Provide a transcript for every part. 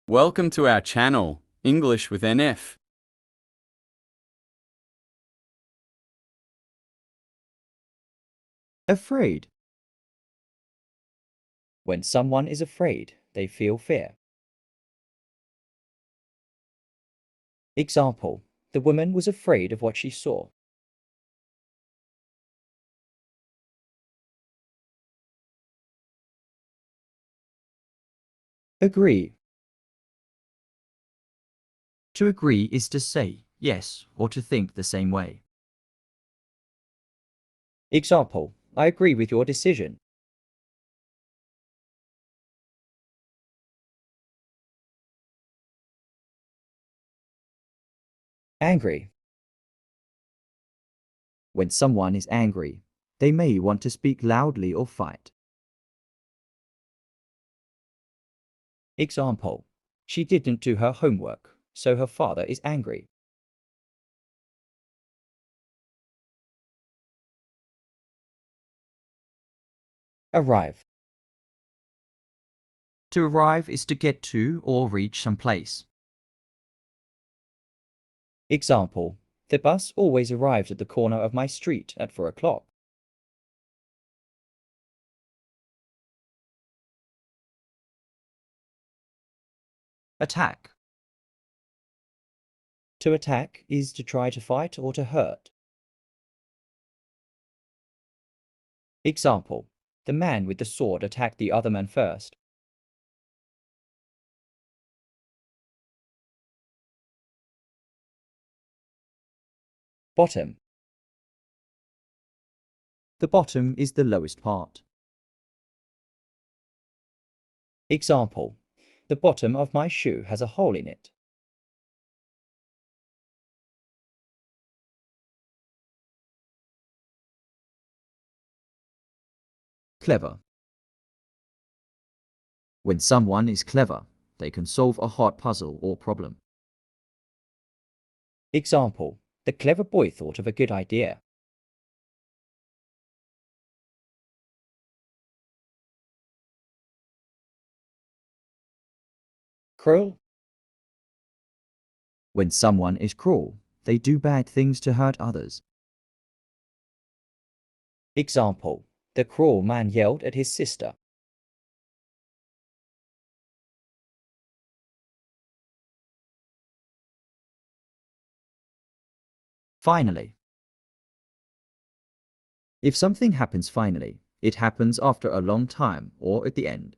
Welcome to our channel, English with NF. Afraid. When someone is afraid, they feel fear. Example: the woman was afraid of what she saw. Agree. To agree is to say yes or to think the same way. Example: I agree with your decision. Angry. When someone is angry, they may want to speak loudly or fight. Example: she didn't do her homework, so her father is angry. Arrive. To arrive is to get to or reach some place. Example: the bus always arrives at the corner of my street at 4 o'clock. Attack. To attack is to try to fight or to hurt. Example: the man with the sword attacked the other man first. Bottom. The bottom is the lowest part. Example: the bottom of my shoe has a hole in it. Clever. When someone is clever, they can solve a hard puzzle or problem. Example: the clever boy thought of a good idea. Cruel. When someone is cruel, they do bad things to hurt others. Example: the cruel man yelled at his sister. Finally. If something happens finally, it happens after a long time or at the end.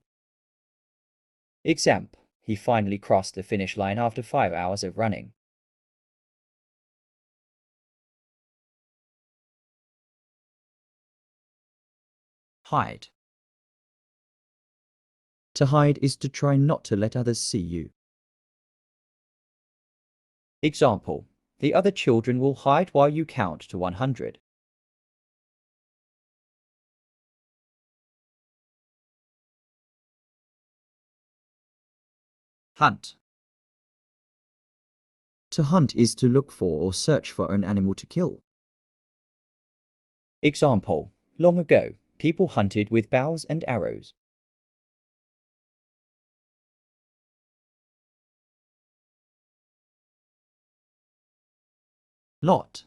Example: he finally crossed the finish line after 5 hours of running. Hide. To hide is to try not to let others see you. Example: the other children will hide while you count to 100. Hunt. To hunt is to look for or search for an animal to kill. Example: long ago, people hunted with bows and arrows. Lot.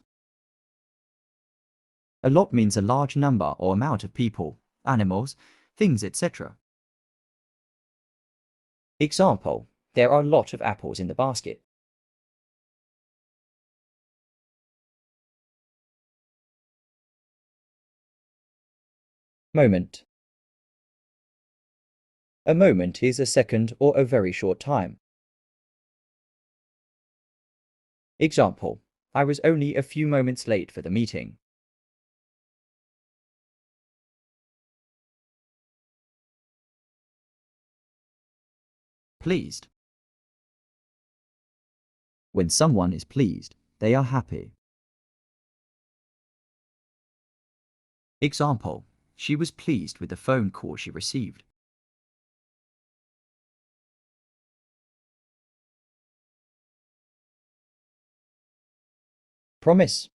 A lot means a large number or amount of people, animals, things, etc. Example: there are a lot of apples in the basket. Moment. A moment is a second or a very short time. Example: I was only a few moments late for the meeting. Pleased. When someone is pleased, they are happy. Example: she was pleased with the phone call she received. Promise.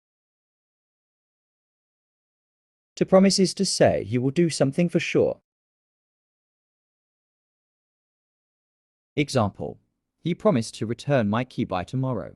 To promise is to say you will do something for sure. Example: He promised to return my key by tomorrow.